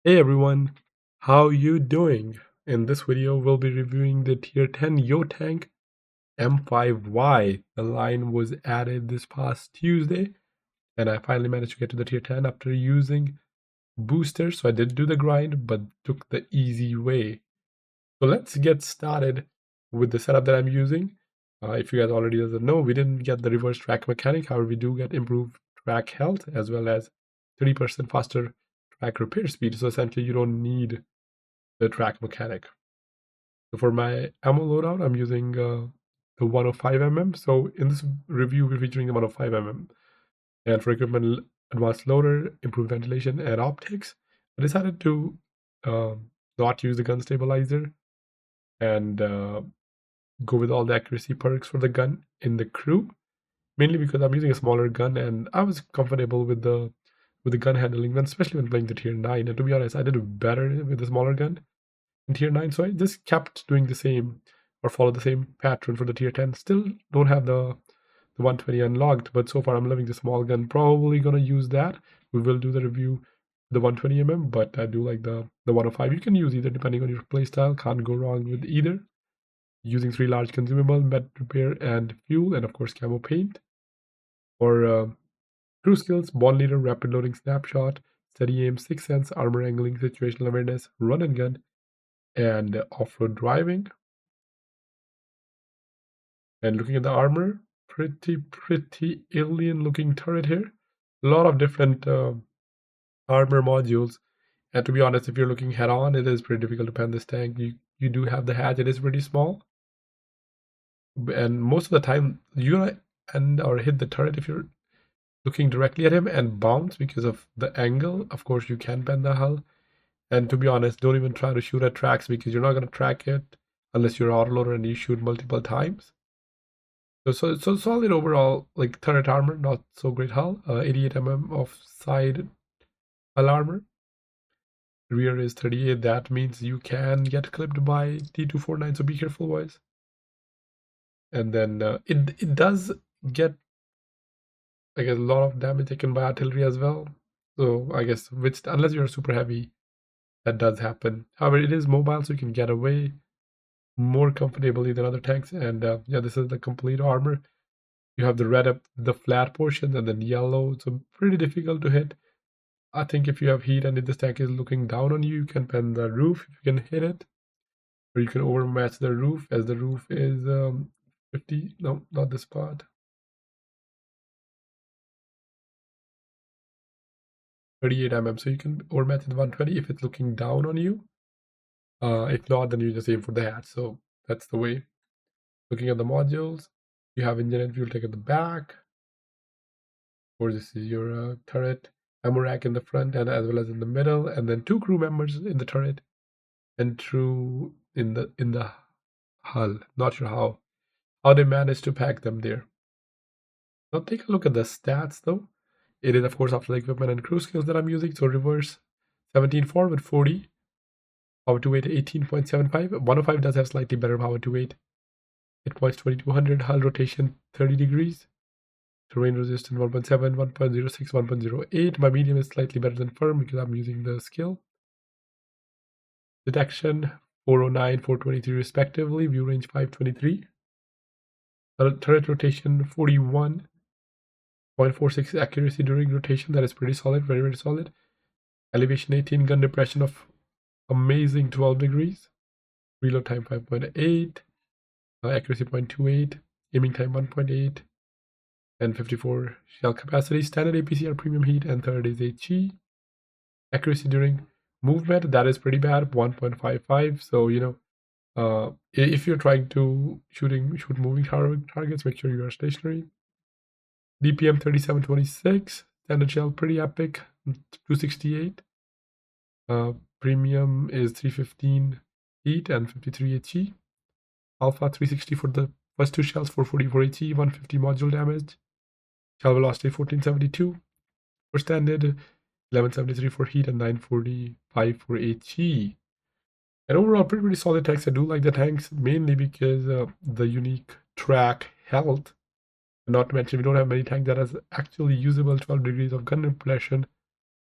Hey everyone, how you doing? In this video, we'll be reviewing the Tier 10 Yo Tank M5Y. The line was added this past Tuesday, and I finally managed to get to the Tier 10 after using boosters. So I did do the grind, but took the easy way. So let's get started with the setup that I'm using. If you guys already doesn't know, we didn't get the reverse track mechanic. However, we do get improved track health as well as 30% faster track repair speed. So essentially, you don't need the track mechanic. So for my ammo loadout, I'm using the 105mm. So in this review, we're featuring the 105mm. And for equipment, advanced loader, improved ventilation, and optics, I decided to not use the gun stabilizer and go with all the accuracy perks for the gun in the crew. Mainly because I'm using a smaller gun and I was comfortable with the gun handling, especially when playing the tier 9. And to be honest, I did better with the smaller gun in tier 9, so I just kept doing the same or follow the same pattern for the tier 10. Still don't have the 120 unlocked, but so far I'm loving the small gun. Probably gonna use that. We will do the review the 120mm, but I do like the 105. You can use either depending on your playstyle. Can't go wrong with either. Using 3 large consumable, med repair, and fuel, and of course camo paint. For crew skills, bond leader, rapid loading, snapshot, steady aim, 6th sense, armor angling, situational awareness, run and gun, and off-road driving. And looking at the armor, pretty alien looking turret here. A lot of different armor modules. And to be honest, if you're looking head on, it is pretty difficult to pen this tank. You do have the hatch, it is pretty small. And most of the time, you're gonna end or hit the turret if you're looking directly at him and bounce because of the angle. Of course, you can bend the hull. And to be honest, don't even try to shoot at tracks because you're not gonna track it unless you're autoloader and you shoot multiple times. So solid overall, like turret armor, not so great hull. 88mm of side hull armor. Rear is 38. That means you can get clipped by T249. So be careful, boys. And then it does get, I guess, a lot of damage taken by artillery as well. So I guess which unless you're super heavy, that does happen. However, it is mobile, so you can get away more comfortably than other tanks. And yeah, this is the complete armor. You have the red up the flat portion and then yellow. So pretty difficult to hit. I think if you have heat and if this tank is looking down on you, you can pen the roof if you can hit it. Or you can overmatch the roof as the roof is 50. No, not this part. 38mm. So you can overmatch it 120 if it's looking down on you. If not, then you just aim for the hatch. So that's the way. Looking at the modules, you have engine and fuel tank at the back. Or this is your turret, ammo rack in the front and as well as in the middle, and then 2 crew members in the turret and 2 in the hull. Not sure how they managed to pack them there. Now take a look at the stats though. It is of course after the equipment and crew skills that I'm using. So reverse 17.4 with 40. Power to weight 18.75. 105 does have slightly better power to weight. Hit points 2200. Hull rotation 30 degrees. Terrain resistance 1.7, 1.06, 1.08. My medium is slightly better than firm because I'm using the skill. Detection 409, 423 respectively. View range 523. Turret rotation 41.46 accuracy during rotation. That is pretty solid, very, very solid. Elevation 18, gun depression of amazing 12 degrees. Reload time 5.8. Accuracy 0.28. Aiming time 1.8. And 54 shell capacity. Standard APCR premium heat, and third is HE. Accuracy during movement, that is pretty bad, 1.55. So if you're trying to shoot moving targets, make sure you are stationary. DPM 3726. Standard shell pretty epic, 268. Premium is 315 heat and 53 HE. Alpha 360 for the first 2 shells, 444 HE, 150 module damage. Shell velocity 1472 for standard, 1173 for heat, and 945 for HE. And overall, pretty solid tanks. I do like the tanks mainly because of the unique track health. Not to mention, we don't have many tanks that has actually usable 12 degrees of gun depression.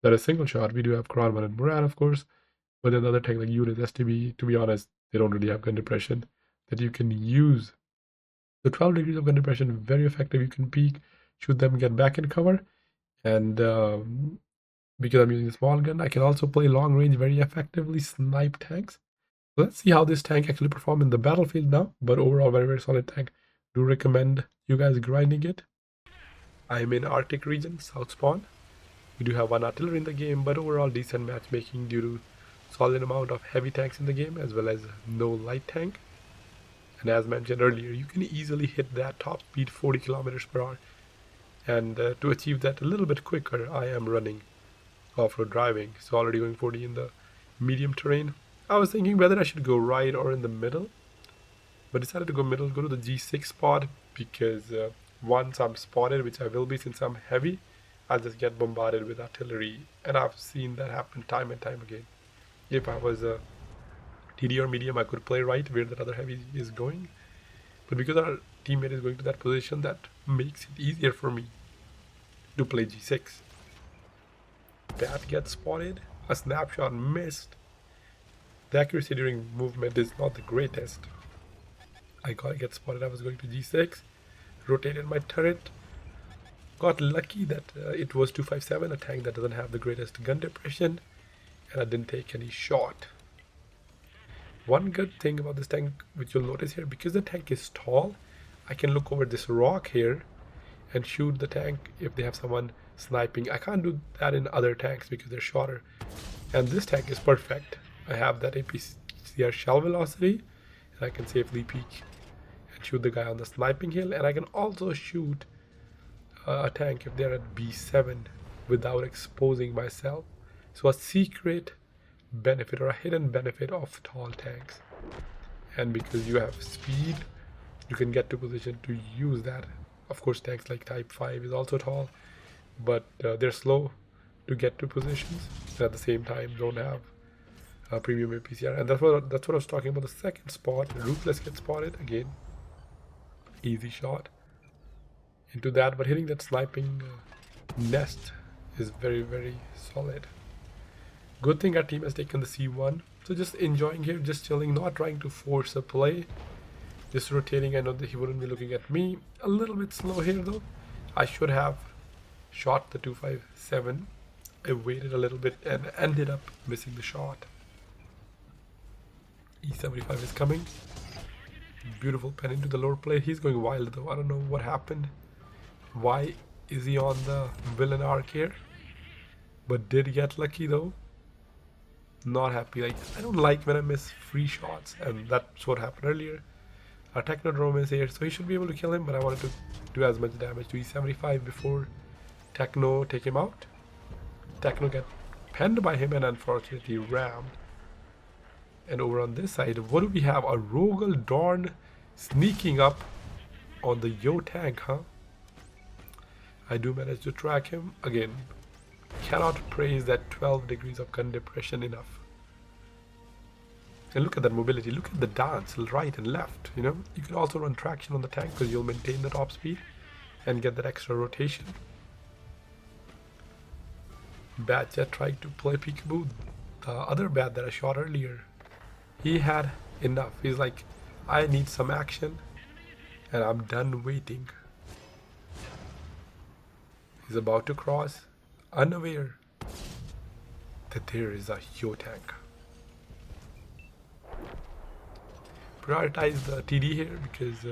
That is single shot. We do have Kronman and Moran, of course, but then the other tank like Unit, STB, to be honest, they don't really have gun depression that you can use. The 12 degrees of gun depression, very effective. You can peek, shoot them, get back in cover, and because I'm using a small gun, I can also play long range very effectively, snipe tanks. Let's see how this tank actually performs in the battlefield now, but overall very, very solid tank. Do recommend you guys grinding it. I'm in Arctic region, South Spawn. We do have one artillery in the game, but overall decent matchmaking due to solid amount of heavy tanks in the game as well as no light tank. And as mentioned earlier, you can easily hit that top speed 40 kilometers per hour. And to achieve that a little bit quicker, I am running off-road driving. So already going 40 in the medium terrain. I was thinking whether I should go right or in the middle, but decided to go middle, go to the G6 spot because once I'm spotted, which I will be since I'm heavy, I'll just get bombarded with artillery. And I've seen that happen time and time again. If I was a TD or medium, I could play right where that other heavy is going. But because our teammate is going to that position, that makes it easier for me to play G6. Bat gets spotted. A snapshot missed. The accuracy during movement is not the greatest. I get spotted. I was going to G6. Rotated my turret. Got lucky that it was 257, a tank that doesn't have the greatest gun depression. And I didn't take any shot. One good thing about this tank, which you'll notice here, because the tank is tall, I can look over this rock here and shoot the tank if they have someone sniping. I can't do that in other tanks because they're shorter. And this tank is perfect. I have that APCR shell velocity, and I can safely peek and shoot the guy on the sniping hill. And I can also shoot a tank if they're at B7 without exposing myself. So a secret benefit or a hidden benefit of tall tanks. And because you have speed, you can get to position to use that. Of course, tanks like Type 5 is also tall, but they're slow to get to positions. At the same time, don't have a premium APCR. And that's what I was talking about. The second spot, Ruthless gets spotted again. Easy shot into that, but hitting that sniping nest is very, very solid. Good thing our team has taken the C1. So just enjoying here, just chilling, not trying to force a play. Just rotating. I know that he wouldn't be looking at me. A little bit slow here though. I should have shot the 257. I waited a little bit and ended up missing the shot. E75 is coming. Beautiful pen into the lower plate. He's going wild though. I don't know what happened. Why is he on the villain arc here? But did get lucky though. Not happy. Like, I don't like when I miss free shots, and that's what happened earlier. Our Technodrome is here, so he should be able to kill him, but I wanted to do as much damage to E75 before Techno take him out. Techno get penned by him and unfortunately rammed. And over on this side, what do we have? A Rogel Dorn sneaking up on the Yo tank, huh? I do manage to track him. Again, cannot praise that 12 degrees of gun depression enough. And look at that mobility. Look at the dance, right and left. You know, you can also run traction on the tank because you'll maintain the top speed and get that extra rotation. Bat Jet tried to play peekaboo. The other bat that I shot earlier, he had enough. He's like, I need some action and I'm done waiting. He's about to cross, unaware that there is a Yo tank. Prioritize the TD here because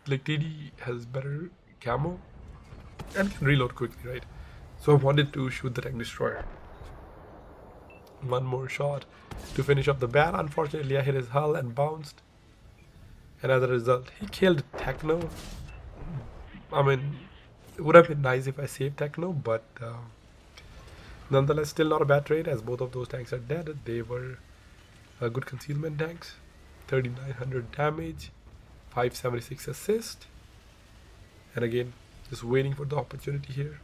like TD has better camo and can reload quickly, right? So I wanted to shoot the tank destroyer. One more shot to finish off the bat. Unfortunately, I hit his hull and bounced. And as a result, he killed Techno. I mean, it would have been nice if I saved Techno, but nonetheless, still not a bad trade as both of those tanks are dead. They were good concealment tanks. 3900 damage, 576 assist. And again, just waiting for the opportunity here.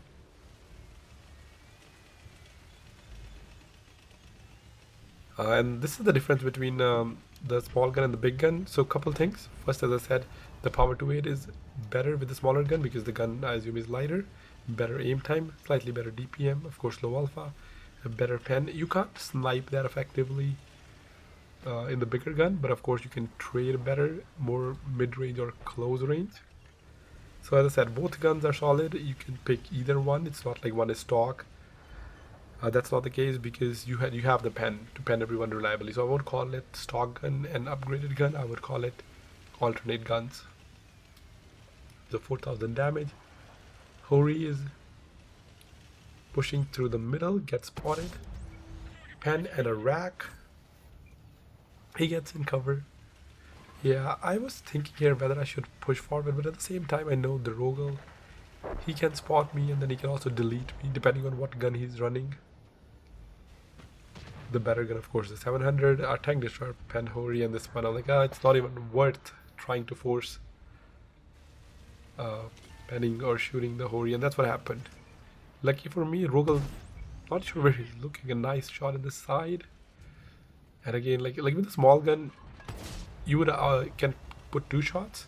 And this is the difference between the small gun and the big gun. So a couple things. First, as I said, the power to weight is better with the smaller gun because the gun, I assume, is lighter. better aim time, slightly better DPM, of course low alpha, a better pen. You can't snipe that effectively in the bigger gun, but of course you can trade better, more mid-range or close range. So as I said, both guns are solid. You can pick either one. It's not like one is stock. That's not the case because you have the pen to pen everyone reliably. So I won't call it stock gun and upgraded gun. I would call it alternate guns. The 4,000 damage. Hori is pushing through the middle, gets spotted. Pen and a rack. He gets in cover. Yeah, I was thinking here whether I should push forward, but at the same time I know the Rogel, he can spot me and then he can also delete me depending on what gun he's running. The better gun, of course, the 700. Our tank destroyer, Pen Hori, and this one, I'm like, it's not even worth trying to force penning or shooting the Hori, and that's what happened. Lucky for me, Rogel, not sure where he's looking, a nice shot in the side. And again, like with the small gun, you would can put 2 shots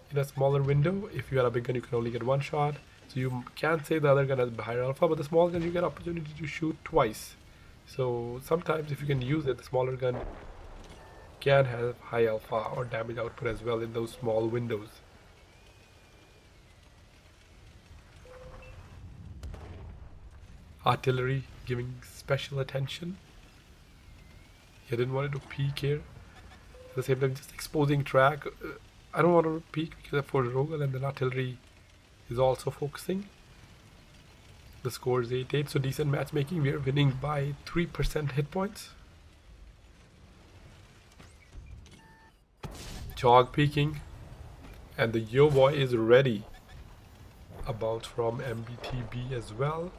in a smaller window. If you had a big gun, you can only get 1 shot. So you can't say the other gun has higher alpha, but the small gun you get opportunity to shoot twice. So sometimes if you can use it, the smaller gun can have high alpha or damage output as well in those small windows. Artillery giving special attention. He didn't want to peek here. At the same time, just exposing track. I don't want to peek because for Rogel, and then artillery is also focusing. The score is 8-8, so decent matchmaking. We are winning by 3% hit points. Jog peeking, and the Yo boy is ready. A bounce from MBTB as well.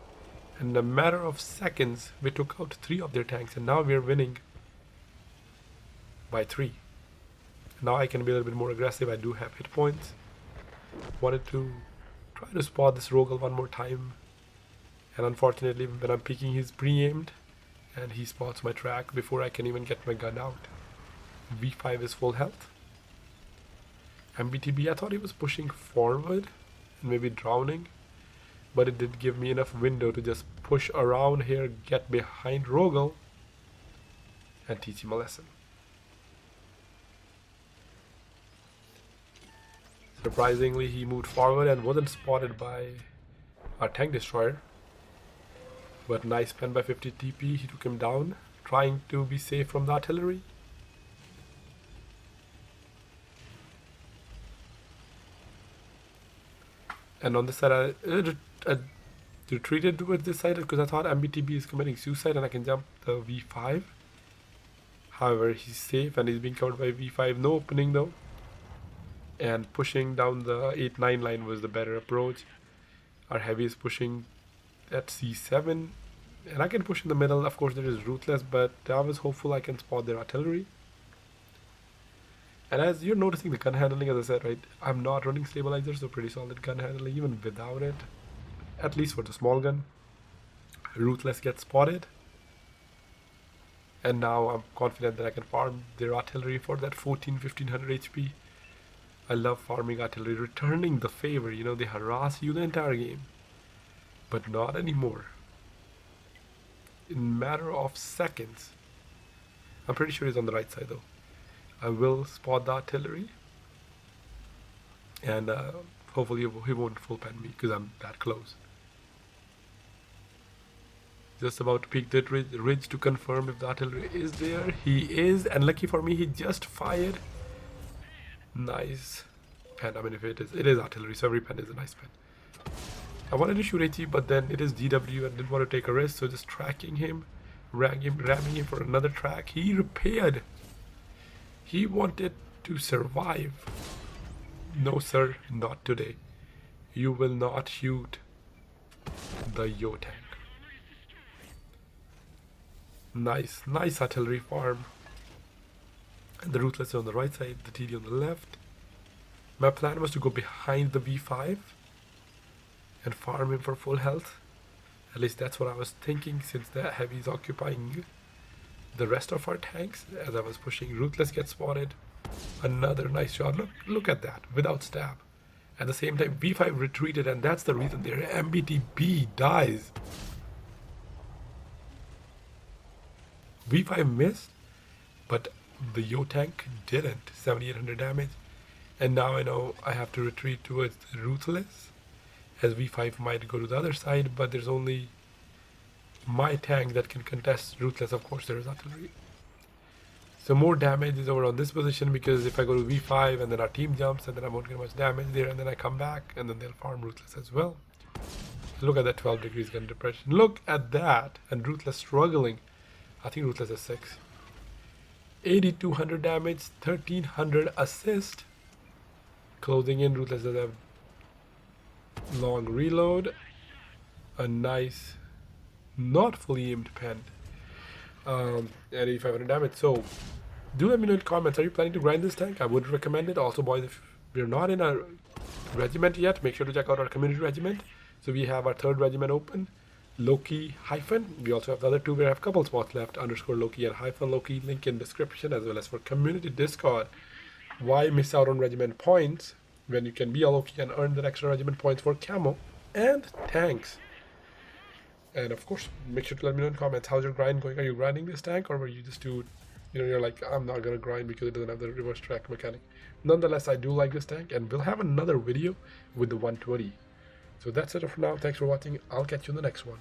And in a matter of seconds, we took out 3 of their tanks, and now we are winning by 3. Now I can be a little bit more aggressive. I do have hit points. Wanted to try to spot this Rogel one more time. And unfortunately, when I'm peeking, he's pre-aimed. And he spots my track before I can even get my gun out. V5 is full health. MBTB, I thought he was pushing forward and maybe drowning. But it did give me enough window to just push around here, get behind Rogel, and teach him a lesson. Surprisingly, he moved forward and wasn't spotted by our tank destroyer. But nice pen by 50 TP, he took him down, trying to be safe from the artillery. And on this side, I retreated towards this side because I thought MBTB is committing suicide and I can jump the V5. However, he's safe and he's being covered by V5. No opening though. And pushing down the 8-9 line was the better approach. Our heavy is pushing at C7. And I can push in the middle. Of course, there is Ruthless, but I was hopeful I can spot their artillery. And as you're noticing the gun handling, as I said, right, I'm not running stabilizer, so pretty solid gun handling even without it. At least for the small gun. Ruthless gets spotted. And now I'm confident that I can farm their artillery for that 1500 HP. I love farming artillery, returning the favor. You know, they harass you the entire game. But not anymore. In a matter of seconds. I'm pretty sure he's on the right side though. I will spot the artillery. And hopefully he won't full pen me because I'm that close. Just about to peek that ridge to confirm if the artillery is there. He is, and lucky for me, he just fired. Nice pen. I mean, if it is artillery, so every pen is a nice pen. I wanted to shoot HE, but then it is DW and didn't want to take a risk, so just tracking him, ramming him for another track. He repaired. He wanted to survive. No, sir, not today. You will not shoot the Yo tank. Nice artillery farm. And the Ruthless on the right side, the TD on the left. My plan was to go behind the V5 and farm him for full health. At least that's what I was thinking, since the heavy is occupying the rest of our tanks. As I was pushing, Ruthless gets spotted. Another nice shot. Look at that, without stab. At the same time, V5 retreated, and that's the reason their MBTB dies. V5 missed, but the Yo tank didn't. 7800 damage. And now I know I have to retreat towards Ruthless, as V5 might go to the other side, but there's only my tank that can contest Ruthless. Of course, there is artillery. So more damage is over on this position, because if I go to V5 and then our team jumps and then I won't get much damage there, and then I come back and then they'll farm Ruthless as well. Look at that 12 degrees gun depression. Look at that. And Ruthless struggling. I think Ruthless is 6. 8200 damage, 1300 assist. Closing in, Ruthless does have long reload. A nice, not fully aimed pen. And 8500 damage. So do let me know in the comments, are you planning to grind this tank? I would recommend it. Also, boys, if we're not in a regiment yet, make sure to check out our community regiment. So we have our 3rd regiment open, Loki hyphen. We also have the other 2. We have a couple spots left, underscore Loki and hyphen Loki. Link in description, as well as for community Discord. Why miss out on regiment points when you can be a Loki and earn the extra regiment points for camo and tanks? And of course, make sure to let me know in the comments, how's your grind going? Are you grinding this tank, or were you just do, you're like, I'm not gonna grind because it doesn't have the reverse track mechanic? Nonetheless, I do like this tank, and we'll have another video with the 120. So that's it for now. Thanks for watching. I'll catch you in the next one.